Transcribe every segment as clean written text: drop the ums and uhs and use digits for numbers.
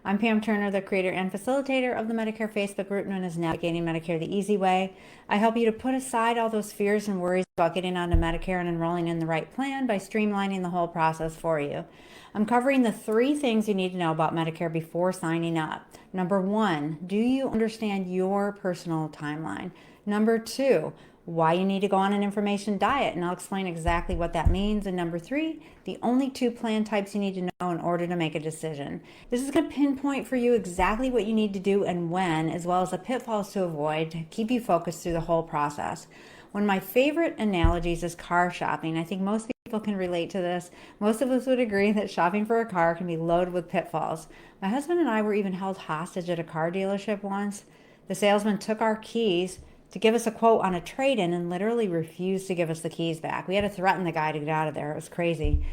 I'm Pam Turner, the creator and facilitator of the Medicare Facebook group known as Navigating Medicare the Easy Way. I help you to put aside all those fears and worries about getting onto Medicare and enrolling in the right plan by streamlining the whole process for you. I'm covering the 3 things you need to know about Medicare before signing up. Number 1, do you understand your personal timeline? Number 2, why you need to go on an information diet, and I'll explain exactly what that means. And number 3, the only 2 plan types you need to know in order to make a decision. This is going to pinpoint for you exactly what you need to do and when, as well as the pitfalls to avoid to keep you focused through the whole process. One of my favorite analogies is car shopping. I think most people can relate to this. Most of us would agree that shopping for a car can be loaded with pitfalls. My husband and I were even held hostage at a car dealership once. The salesman took our keys to give us a quote on a trade-in and literally refused to give us the keys back. We had to threaten the guy to get out of there. It was crazy.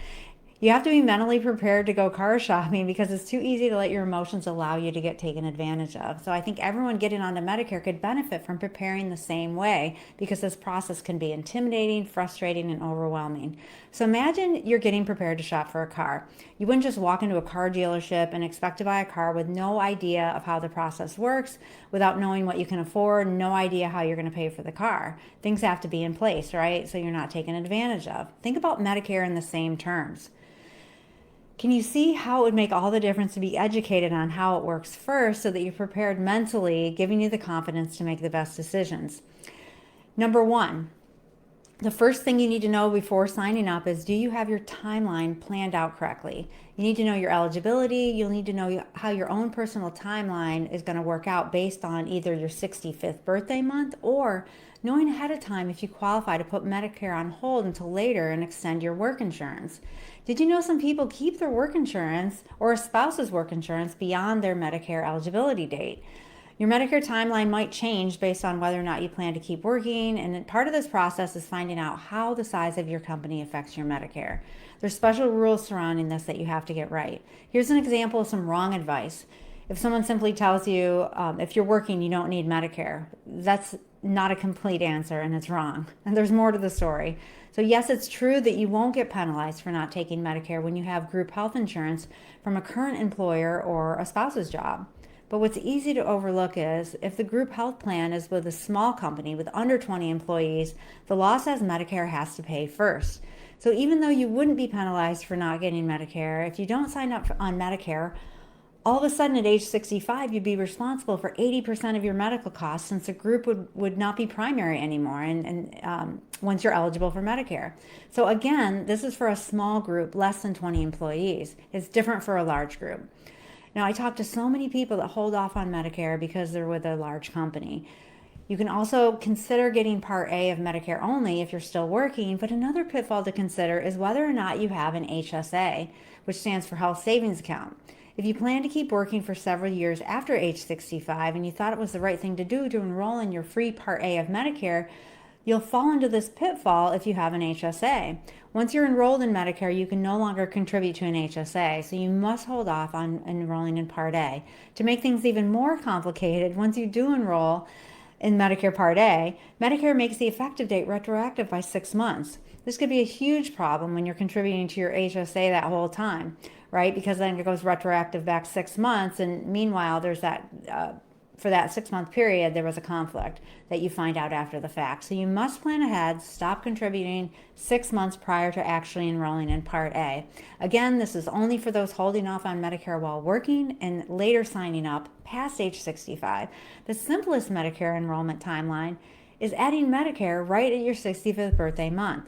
You have to be mentally prepared to go car shopping because it's too easy to let your emotions allow you to get taken advantage of. So I think everyone getting onto Medicare could benefit from preparing the same way because this process can be intimidating, frustrating, and overwhelming. So imagine you're getting prepared to shop for a car. You wouldn't just walk into a car dealership and expect to buy a car with no idea of how the process works, without knowing what you can afford, no idea how you're going to pay for the car. Things have to be in place, right? So you're not taken advantage of. Think about Medicare in the same terms. Can you see how it would make all the difference to be educated on how it works first so that you're prepared mentally, giving you the confidence to make the best decisions? Number 1, the first thing you need to know before signing up is, do you have your timeline planned out correctly? You need to know your eligibility. You'll need to know how your own personal timeline is going to work out based on either your 65th birthday month or knowing ahead of time if you qualify to put Medicare on hold until later and extend your work insurance. Did you know some people keep their work insurance or a spouse's work insurance beyond their Medicare eligibility date? Your Medicare timeline might change based on whether or not you plan to keep working, and part of this process is finding out how the size of your company affects your Medicare. There's special rules surrounding this that you have to get right. Here's an example of some wrong advice. If someone simply tells you, if you're working, you don't need Medicare, that's not a complete answer, and it's wrong. And there's more to the story. So yes, it's true that you won't get penalized for not taking Medicare when you have group health insurance from a current employer or a spouse's job. But what's easy to overlook is if the group health plan is with a small company with under 20 employees, the law says Medicare has to pay first. So even though you wouldn't be penalized for not getting Medicare, if you don't sign up on Medicare, all of a sudden at age 65, you'd be responsible for 80% of your medical costs, since the group would not be primary anymore and once you're eligible for Medicare. So again, this is for a small group, less than 20 employees. It's different for a large group. Now, I talk to so many people that hold off on Medicare because they're with a large company. You can also consider getting Part A of Medicare only if you're still working, but another pitfall to consider is whether or not you have an HSA, which stands for Health Savings Account. If you plan to keep working for several years after age 65 and you thought it was the right thing to do to enroll in your free Part A of Medicare, you'll fall into this pitfall if you have an HSA. Once you're enrolled in Medicare, you can no longer contribute to an HSA, so you must hold off on enrolling in Part A. To make things even more complicated, once you do enroll in Medicare Part A, Medicare makes the effective date retroactive by 6 months. This could be a huge problem when you're contributing to your HSA that whole time, right? Because then it goes retroactive back 6 months, and meanwhile, there's that for that 6-month period, there was a conflict that you find out after the fact. So you must plan ahead, stop contributing 6 months prior to actually enrolling in Part A. Again, this is only for those holding off on Medicare while working and later signing up past age 65. The simplest Medicare enrollment timeline is adding Medicare right at your 65th birthday month.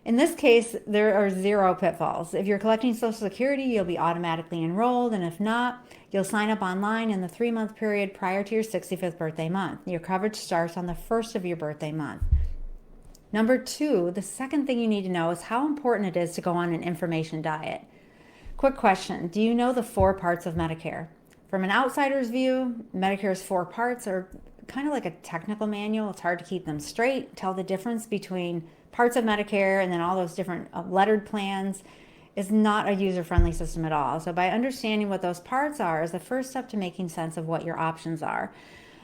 In this case, there are 0 pitfalls. If you're collecting Social Security, you'll be automatically enrolled, and if not, you'll sign up online in the 3-month period prior to your 65th birthday month. Your coverage starts on the 1st of your birthday month. Number 2, the second thing you need to know is how important it is to go on an information diet. Quick question, do you know the 4 parts of Medicare? From an outsider's view, Medicare's 4 parts are kind of like a technical manual. It's hard to keep them straight, tell the difference between parts of Medicare and then all those different lettered plans. Is not a user-friendly system at all. So by understanding what those parts are is the first step to making sense of what your options are.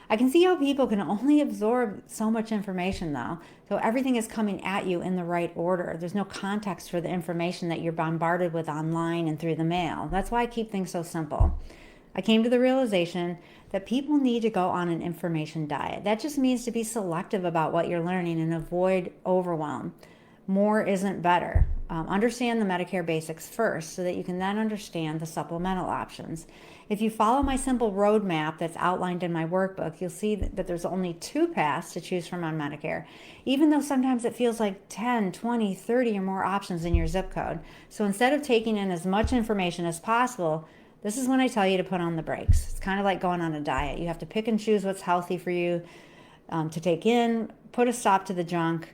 I can see how people can only absorb so much information though. So everything is coming at you in the right order. There's no context for the information that you're bombarded with online and through the mail. That's why I keep things so simple. I came to the realization that people need to go on an information diet. That just means to be selective about what you're learning and avoid overwhelm. More isn't better. Understand the Medicare basics first so that you can then understand the supplemental options. If you follow my simple roadmap that's outlined in my workbook, you'll see that there's only 2 paths to choose from on Medicare, even though sometimes it feels like 10, 20, 30 or more options in your zip code. So instead of taking in as much information as possible, this is when I tell you to put on the brakes. It's kind of like going on a diet. You have to pick and choose what's healthy for you to take in, put a stop to the junk,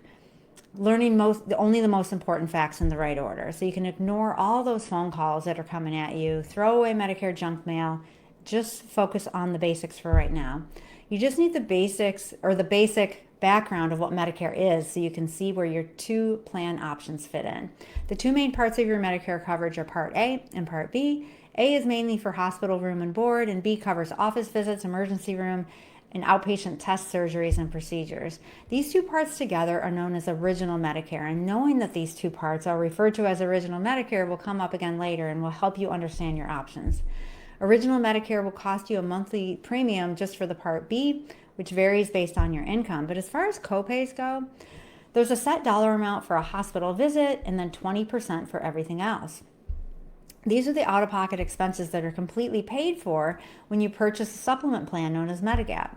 learning only the most important facts in the right order. So you can ignore all those phone calls that are coming at you, throw away Medicare junk mail, just focus on the basics for right now. You just need the basics or the basic background of what Medicare is so you can see where your 2 plan options fit in. The 2 main parts of your Medicare coverage are Part A and Part B. A is mainly for hospital room and board, and B covers office visits, emergency room, and outpatient test surgeries and procedures. These 2 parts together are known as Original Medicare, and knowing that these 2 parts are referred to as Original Medicare will come up again later and will help you understand your options. Original Medicare will cost you a monthly premium just for the Part B, which varies based on your income. But as far as copays go, there's a set dollar amount for a hospital visit and then 20% for everything else. These are the out-of-pocket expenses that are completely paid for when you purchase a supplement plan known as Medigap.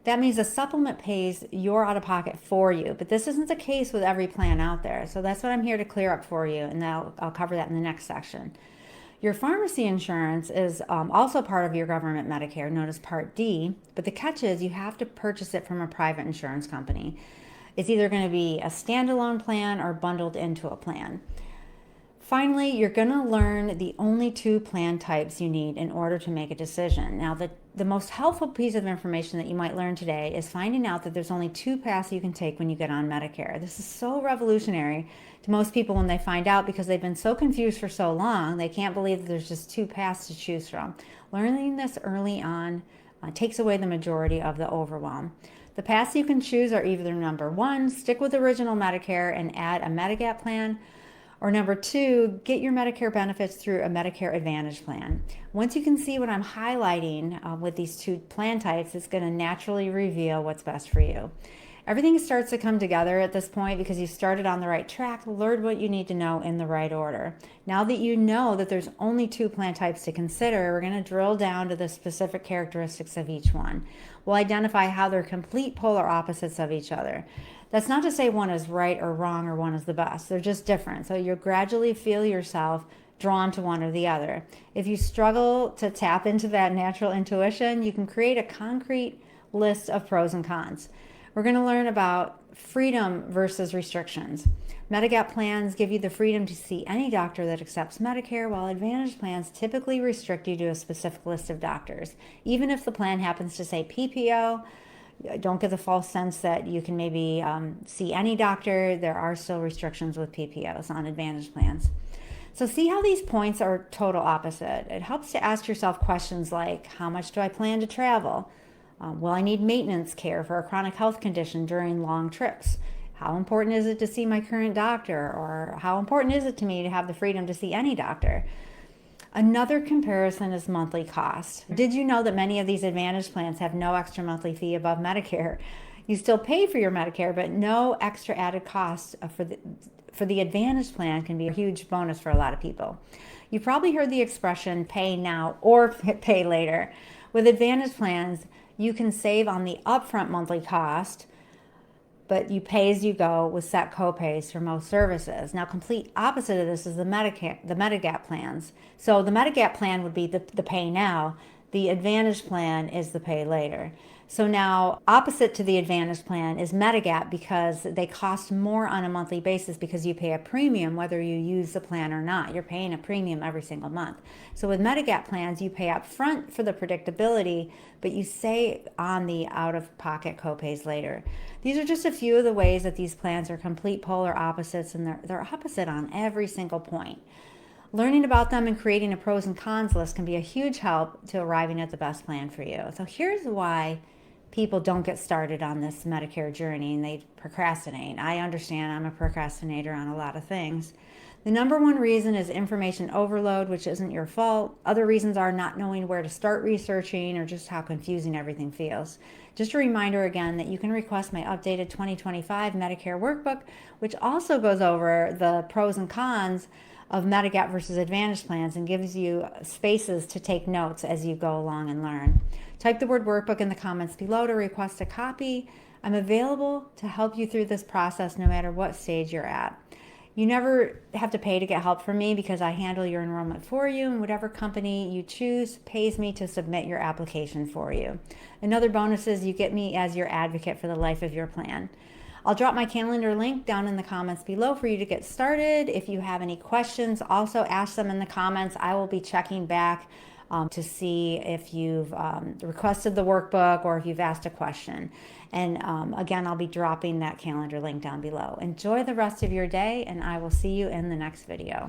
That means a supplement pays your out-of-pocket for you, but this isn't the case with every plan out there. So that's what I'm here to clear up for you, and I'll cover that in the next section. Your pharmacy insurance is also part of your government Medicare, known as Part D, but the catch is you have to purchase it from a private insurance company. It's either going to be a standalone plan or bundled into a plan. Finally, you're going to learn the only 2 plan types you need in order to make a decision. Now, the most helpful piece of information that you might learn today is finding out that there's only 2 paths you can take when you get on Medicare. This is so revolutionary to most people when they find out because they've been so confused for so long, they can't believe that there's just 2 paths to choose from. Learning this early on takes away the majority of the overwhelm. The paths you can choose are either number 1, stick with Original Medicare and add a Medigap plan, or number 2, get your Medicare benefits through a Medicare Advantage plan. Once you can see what I'm highlighting with these 2 plan types, it's going to naturally reveal what's best for you. Everything starts to come together at this point because you started on the right track, learned what you need to know in the right order. Now that you know that there's only 2 plan types to consider, we're going to drill down to the specific characteristics of each one. We'll identify how they're complete polar opposites of each other. That's not to say one is right or wrong or one is the best. They're just different. So you'll gradually feel yourself drawn to one or the other. If you struggle to tap into that natural intuition, you can create a concrete list of pros and cons. We're going to learn about freedom versus restrictions. Medigap plans give you the freedom to see any doctor that accepts Medicare, while Advantage plans typically restrict you to a specific list of doctors. Even if the plan happens to say PPO, don't get the false sense that you can maybe see any doctor. There are still restrictions with PPOs on Advantage plans. So see how these points are total opposite. It helps to ask yourself questions like, how much do I plan to travel? Will I need maintenance care for a chronic health condition during long trips? How important is it to see my current doctor? Or how important is it to me to have the freedom to see any doctor? Another comparison is monthly cost. Did you know that many of these Advantage plans have no extra monthly fee above Medicare? You still pay for your Medicare, but no extra added cost for the Advantage plan can be a huge bonus for a lot of people. You've probably heard the expression pay now or pay later. With Advantage plans, you can save on the upfront monthly cost, but you pay as you go with set copays for most services. Now, complete opposite of this is the Medigap plans. So the Medigap plan would be the pay now. The Advantage plan is the pay later. So now, opposite to the Advantage plan is Medigap because they cost more on a monthly basis because you pay a premium whether you use the plan or not. You're paying a premium every single month. So with Medigap plans, you pay up front for the predictability, but you save on the out-of-pocket copays later. These are just a few of the ways that these plans are complete polar opposites, and they're opposite on every single point. Learning about them and creating a pros and cons list can be a huge help to arriving at the best plan for you. So here's why people don't get started on this Medicare journey and they procrastinate. I understand, I'm a procrastinator on a lot of things. The number one reason is information overload, which isn't your fault. Other reasons are not knowing where to start researching or just how confusing everything feels. Just a reminder again that you can request my updated 2025 Medicare workbook, which also goes over the pros and cons of Medigap versus Advantage plans and gives you spaces to take notes as you go along and learn. Type the word workbook in the comments below to request a copy. I'm available to help you through this process no matter what stage you're at. You never have to pay to get help from me because I handle your enrollment for you, and whatever company you choose pays me to submit your application for you. Another bonus is you get me as your advocate for the life of your plan. I'll drop my calendar link down in the comments below for you to get started. If you have any questions, also ask them in the comments. I will be checking back to see if you've requested the workbook or if you've asked a question. And again, I'll be dropping that calendar link down below. Enjoy the rest of your day, and I will see you in the next video.